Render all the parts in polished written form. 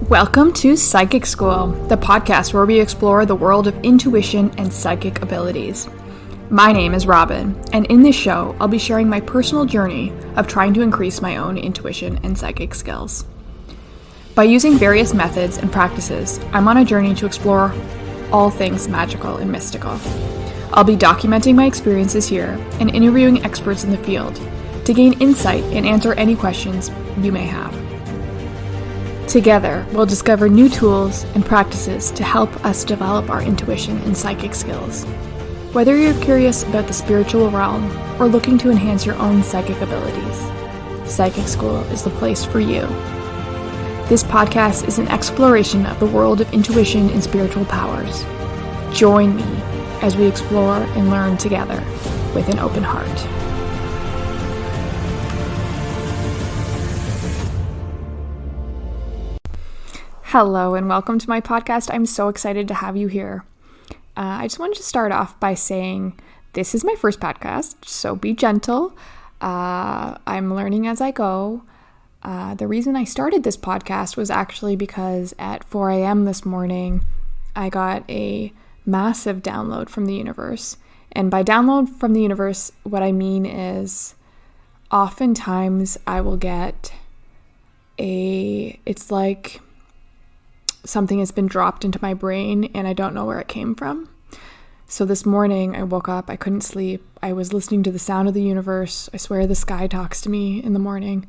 Welcome to Psychic School, the podcast where we explore the world of intuition and psychic abilities. My name is Robin, and in this show, I'll be sharing my personal journey of trying to increase my own intuition and psychic skills. By using various methods and practices, I'm on a journey to explore all things magical and mystical. I'll be documenting my experiences here and interviewing experts in the field to gain insight and answer any questions you may have. Together, we'll discover new tools and practices to help us develop our intuition and psychic skills. Whether you're curious about the spiritual realm or looking to enhance your own psychic abilities, Psychic School is the place for you. This podcast is an exploration of the world of intuition and spiritual powers. Join me as we explore and learn together with an open heart. Hello and welcome to my podcast. I'm so excited to have you here. I just wanted to start off by saying this is my first podcast, so be gentle. I'm learning as I go. The reason I started this podcast was actually because at 4 a.m. this morning, I got a massive download from the universe. And by download from the universe, what I mean is oftentimes I will get it's like something has been dropped into my brain and I don't know where it came from. So this morning I woke up, I couldn't sleep. I was listening to the sound of the universe. I swear the sky talks to me in the morning.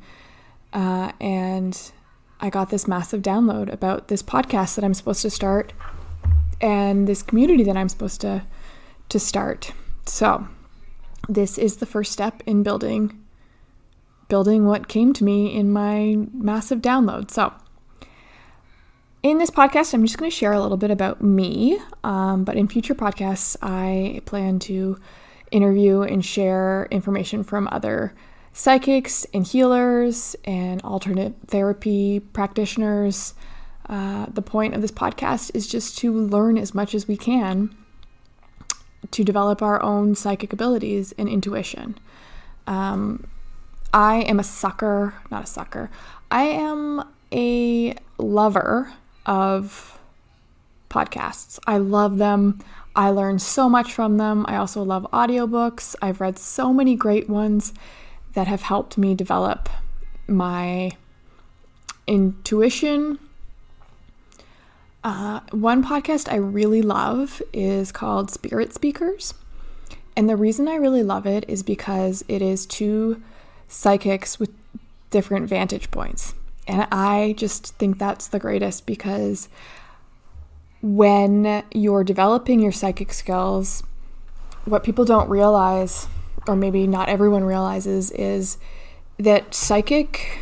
And I got this massive download about this podcast that I'm supposed to start and this community that I'm supposed to start. So this is the first step in building what came to me in my massive download. So in this podcast, I'm just going to share a little bit about me, but in future podcasts, I plan to interview and share information from other psychics and healers and alternate therapy practitioners. The point of this podcast is just to learn as much as we can to develop our own psychic abilities and intuition. I am I am a lover of podcasts. I love them. I learn so much from them. I also love audiobooks. I've read so many great ones that have helped me develop my intuition. One podcast I really love is called Spirit Speakers. And the reason I really love it is because it is two psychics with different vantage points. And I just think that's the greatest because when you're developing your psychic skills, what people don't realize, or maybe not everyone realizes, is that psychic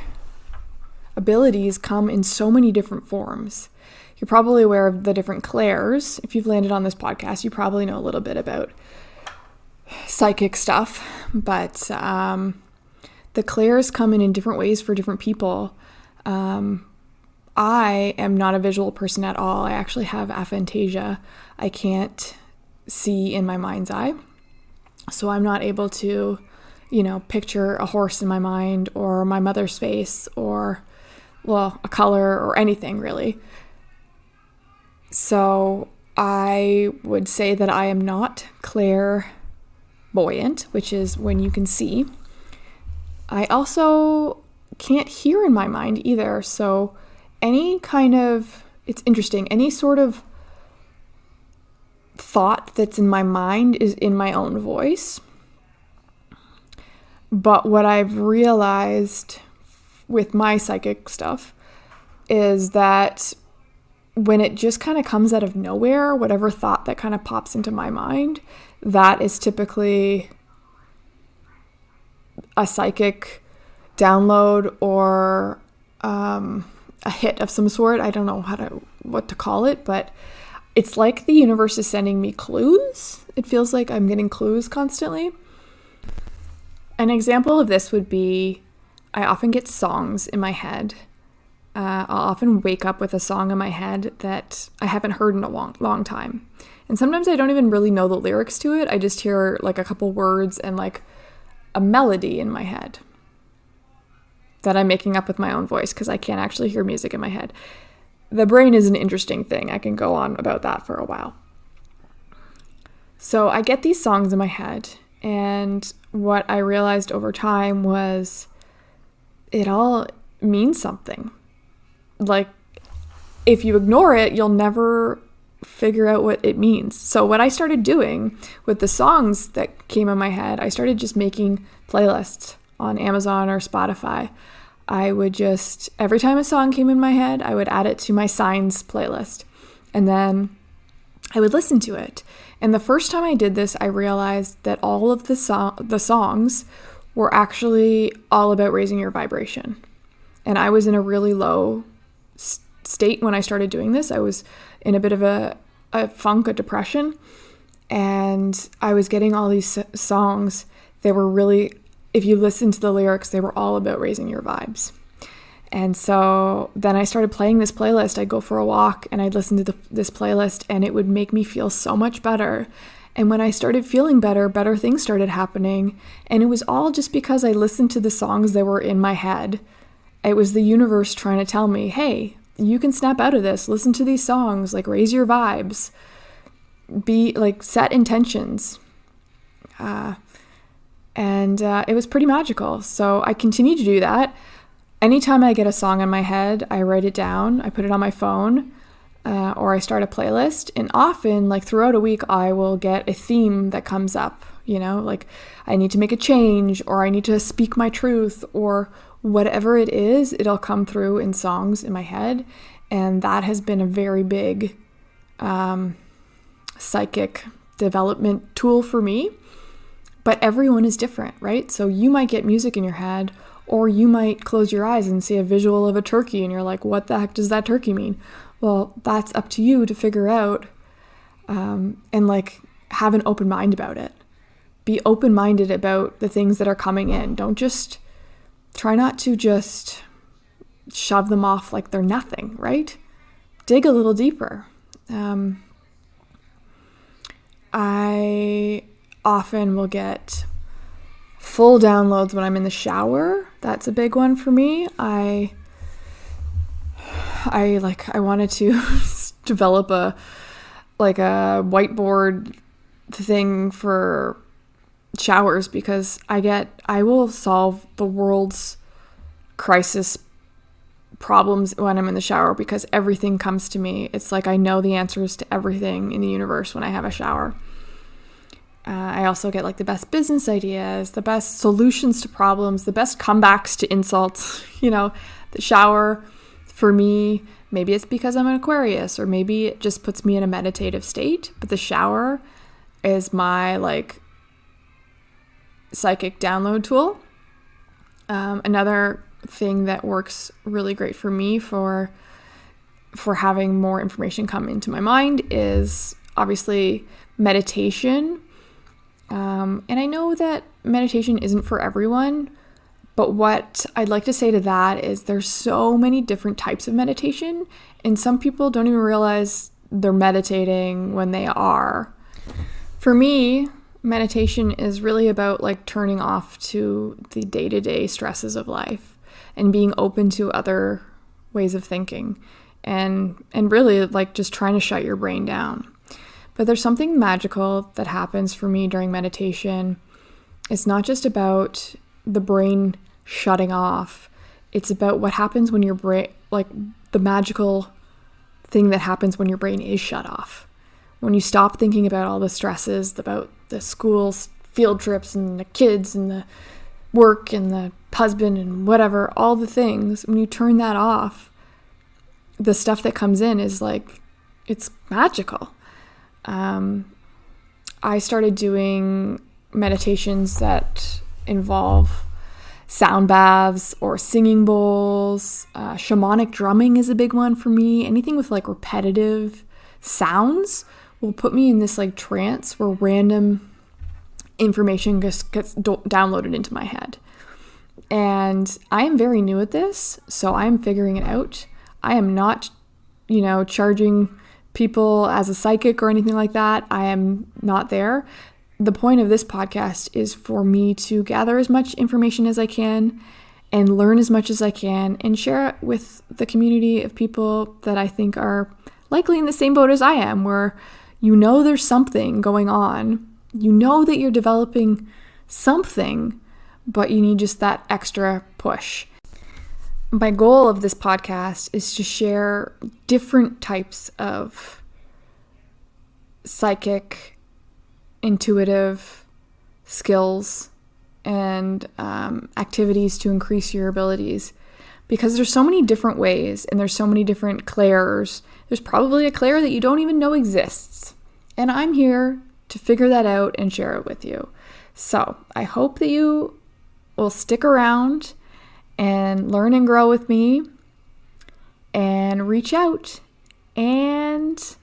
abilities come in so many different forms. You're probably aware of the different clairs. If you've landed on this podcast, you probably know a little bit about psychic stuff, but the clairs come in different ways for different people. I am not a visual person at all. I actually have aphentasia. I can't see in my mind's eye. So I'm not able to, picture a horse in my mind or my mother's face or, a color or anything really. So I would say that I am not clairvoyant, which is when you can see. I also can't hear in my mind either. So it's interesting, any sort of thought that's in my mind is in my own voice. But what I've realized with my psychic stuff is that when it just kind of comes out of nowhere, whatever thought that kind of pops into my mind, that is typically a psychic download or a hit of some sort. I don't know what to call it, but it's like the universe is sending me clues. It feels like I'm getting clues constantly. An example of this would be I often get songs in my head. I'll often wake up with a song in my head that I haven't heard in a long time. And sometimes I don't even really know the lyrics to it. I just hear like a couple words and like a melody in my head that I'm making up with my own voice because I can't actually hear music in my head. the brain is an interesting thing. I can go on about that for a while. So I get these songs in my head, and what I realized over time was it all means something. Like, if you ignore it, you'll never figure out what it means. So what I started doing with the songs that came in my head, I started just making playlists on Amazon or Spotify. I would just, every time a song came in my head, I would add it to my signs playlist. And then I would listen to it. And the first time I did this, I realized that all of the songs were actually all about raising your vibration. And I was in a really low state when I started doing this. I was in a bit of a funk, a depression. And I was getting all these songs. They were really, if you listen to the lyrics, they were all about raising your vibes. And so then I started playing this playlist. I'd go for a walk and I'd listen to this playlist, and it would make me feel so much better. And when I started feeling better, better things started happening. And it was all just because I listened to the songs that were in my head. It was the universe trying to tell me, hey, you can snap out of this. Listen to these songs, like raise your vibes. Be like, set intentions. And it was pretty magical. So I continue to do that. Anytime I get a song in my head, I write it down, I put it on my phone, or I start a playlist. And often, like throughout a week, I will get a theme that comes up, like I need to make a change, or I need to speak my truth, or whatever it is, it'll come through in songs in my head. And that has been a very big psychic development tool for me. But everyone is different, right? So you might get music in your head, or you might close your eyes and see a visual of a turkey and you're like, what the heck does that turkey mean? Well, that's up to you to figure out, and like have an open mind about it. Be open-minded about the things that are coming in. Don't just, try not to just shove them off like they're nothing, right? Dig a little deeper. I often will get full downloads when I'm in the shower. That's a big one for me. I wanted to develop a whiteboard thing for showers, because I will solve the world's crisis problems when I'm in the shower, because everything comes to me. It's like I know the answers to everything in the universe when I have a shower. I also get like the best business ideas, the best solutions to problems, the best comebacks to insults. The shower, for me, maybe it's because I'm an Aquarius, or maybe it just puts me in a meditative state, but the shower is my like psychic download tool. Another thing that works really great for me for having more information come into my mind is obviously meditation. And I know that meditation isn't for everyone, but what I'd like to say to that is there's so many different types of meditation, and some people don't even realize they're meditating when they are. For me, meditation is really about like turning off to the day-to-day stresses of life and being open to other ways of thinking, and really like just trying to shut your brain down. But there's something magical that happens for me during meditation. It's not just about the brain shutting off. It's about what happens when your brain, like the magical thing that happens when your brain is shut off. When you stop thinking about all the stresses, about the school's field trips and the kids and the work and the husband and whatever, all the things, when you turn that off, the stuff that comes in is like, it's magical. I started doing meditations that involve sound baths or singing bowls. Shamanic drumming is a big one for me. Anything with like repetitive sounds will put me in this like trance where random information just gets downloaded into my head. And I am very new at this, so I'm figuring it out. I am not, charging people as a psychic or anything like that. I am not there. The point of this podcast is for me to gather as much information as I can and learn as much as I can and share it with the community of people that I think are likely in the same boat as I am, where you know there's something going on. You know that you're developing something, but you need just that extra push. My goal of this podcast is to share different types of psychic, intuitive skills and activities to increase your abilities, because there's so many different ways and there's so many different Claires. There's probably a Claire that you don't even know exists, and I'm here to figure that out and share it with you. So I hope that you will stick around and learn and grow with me and reach out, and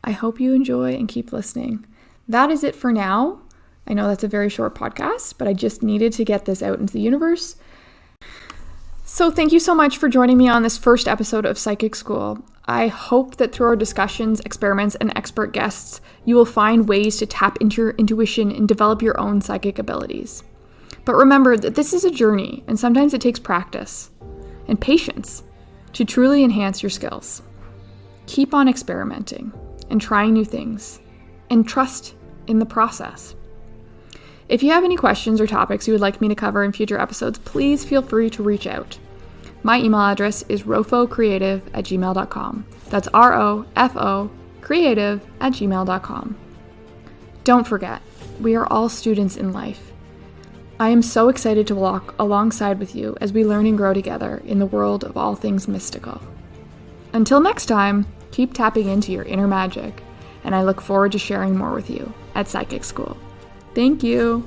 I hope you enjoy and keep listening. That is it for now. I know that's a very short podcast, but I just needed to get this out into the universe. So thank you so much for joining me on this first episode of Psychic School. I hope that through our discussions, experiments, and expert guests, you will find ways to tap into your intuition and develop your own psychic abilities. But remember that this is a journey, and sometimes it takes practice and patience to truly enhance your skills. Keep on experimenting and trying new things, and trust in the process. If you have any questions or topics you would like me to cover in future episodes, please feel free to reach out. My email address is rofocreative@gmail.com. That's ROFO creative@gmail.com. Don't forget, we are all students in life. I am so excited to walk alongside with you as we learn and grow together in the world of all things mystical. Until next time, keep tapping into your inner magic, and I look forward to sharing more with you at Psychic School. Thank you.